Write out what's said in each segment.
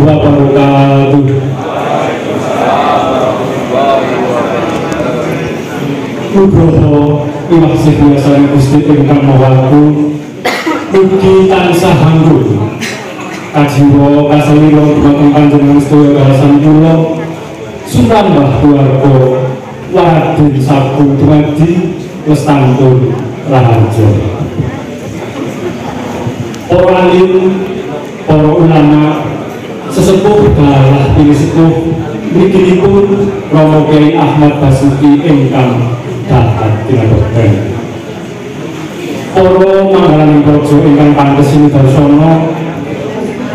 wabarakatuh. Nugroho iwasih biasane Gusti ingkang Maha Agung mugi tansah anggur kajiwa kasalira dumateng panjenengan sedaya kalasan kula sumrambah keluarga wadon sampun dumadi lestantun raharja. Para alim, para ulama, sesepuh dalah pilih sepuh mrikipun Romo Kyai Ahmad Basuki ingkang dahat tinadhaken. Para manggalaning praja ingkang pantes sinidarsana,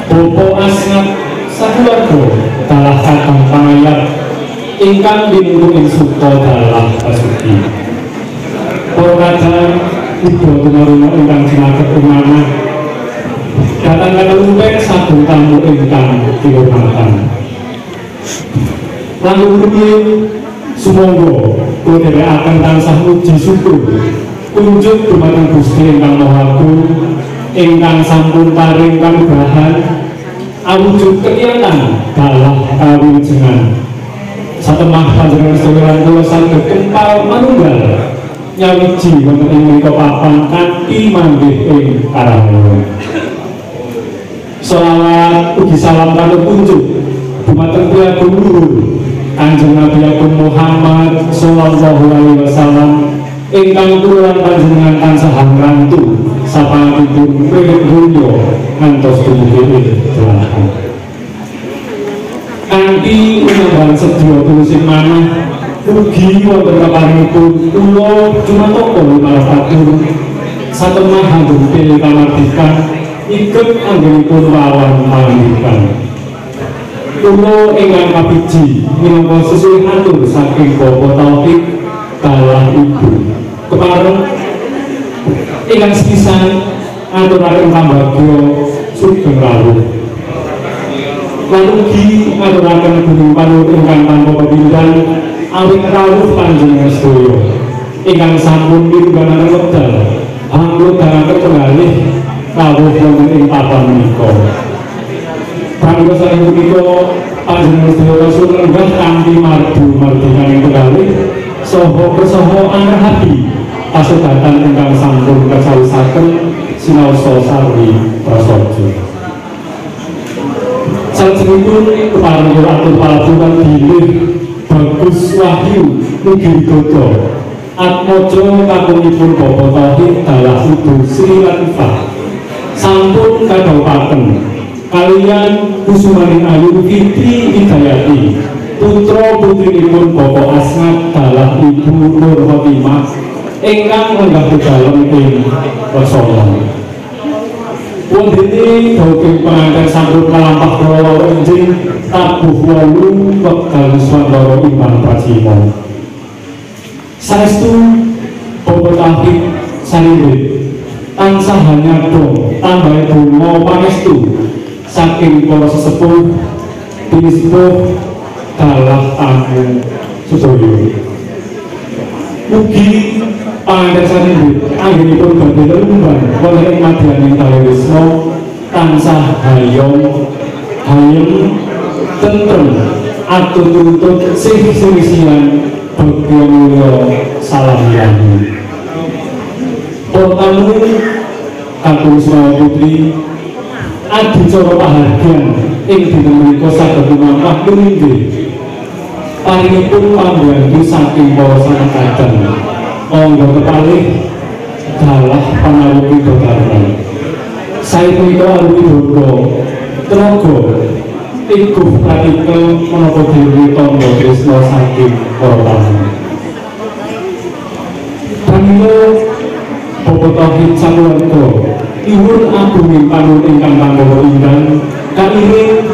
Bapak Asnat sakeluarga dalah kakang pangayat ingkang dinunggung ing suka dalah Basuki. Para kadang ibu tunaruna ingkang jinaket umanah datang kala lumpek saben tamu ingkang dihormatan. Lan rumiyin sumangga kula dherekaken tansah muji syukur kunjuk dumateng Gusti ingkang Maha Agung ingkang sampun paring kanugrahan awujud kegiatan dalah kawilujengan satemah panjenengan sedaya kula saged kempal manunggal nyawiji wonten ing mrika papan kanthi manggih ing Karahayu. Shalawat ugi salam kangge kunjuk dumateng Priyagung Luhur Kanjeng Nabi Agung Muhammad sallallahu alaihi wasallam ingkang kula panjenengan tansah ngrantu sapangatipun wiwit donya ngantos dumugi dalahan. Kanthi unambahan sedya tulusing manah ugi wonten kaparingipun kula jumatoko malapatur satemah anggen pilih kamardikan ikut anggenipun lawan pangandikan. Kula ingkang kapiji minangka sesuai atur saking Bapak Taufik dalah Ibu kepareng ingkang sepisan aturaken pambagya sugeng rawuh. Lan ugi aturaken gunung panuwun ingkang tanpa pepindhan awit rawuh panjenengan sedaya ingkang sampun mirenggaken wekdal anggodaken penggalih rawuh wonten ing papan menika. Pramila saking punika panjenengan sedaya sumenggah kanthi mardu mardikaning penggalih saha kesaha anggrahapi pasebatan ingkang sampun kacawisaken sinaosa sarwi prasaja. Salajengipun kepareng kula atur palabuhan bilih Bagus Wahyu mugi widodo atmaja kakungipun Bapak Taufik dalah Ibu Sri Latifah sampun kadhawuhaken kaliyan kusumaning ayu Fitri Hidayati putra putrinipun Bapak Asnat dalah Ibu Nur Khotimah ingkang lenggah dalem ing Rasana. Wondene dawuh pengantin sampun kalampah kala enjing tabuh 8 wekdal swandara iman pracima. Saestu Bapak Taufik sanindit tansah nyadong tambah donga pangestu saking para sesepuh disepuh dalah tamu sedaya. Mugi panganten sanindit anggenipun badhe lelunggan wonten ing madyaning kalih wisna tansah hayom tentrem atur tuntut sing-singsian bhakti mulya salamiyane. Para tamu kakung Srawa Putri adicara pahargyan ing dinten menika saged lumampah tuminggih paringipun pambiyantu saking para sanadyan monggo kekalih dalah panawuhi bebarengan. Saepunika arupi bondo tenaga iguh pratikel menapa dewi tangga tresna saking para tamu. Pramila Bapak Taufik sakeluarga iwun agunging panuwun ingkang panggawa indang kairing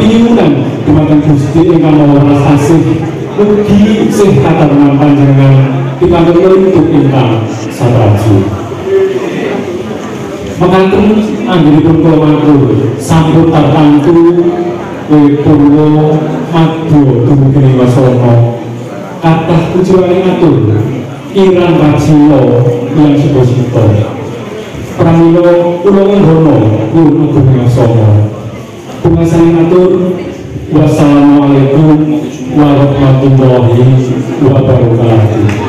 pinyuwunan dumateng Gusti ingkang Maha Welas Asih mugi sih katarenan panjenengan pikantuk untuk ingkang sapraji. Mekaten anggenipun kula matur sampun tartamtu Purwo Madya dumugi wasana kathah pujiwaning atur Irang Rajila yang Subasita. Pramila kula ngundana nyuwun agung ngasana Matur wassalamualaikum warahmatullahi wabarakatuh.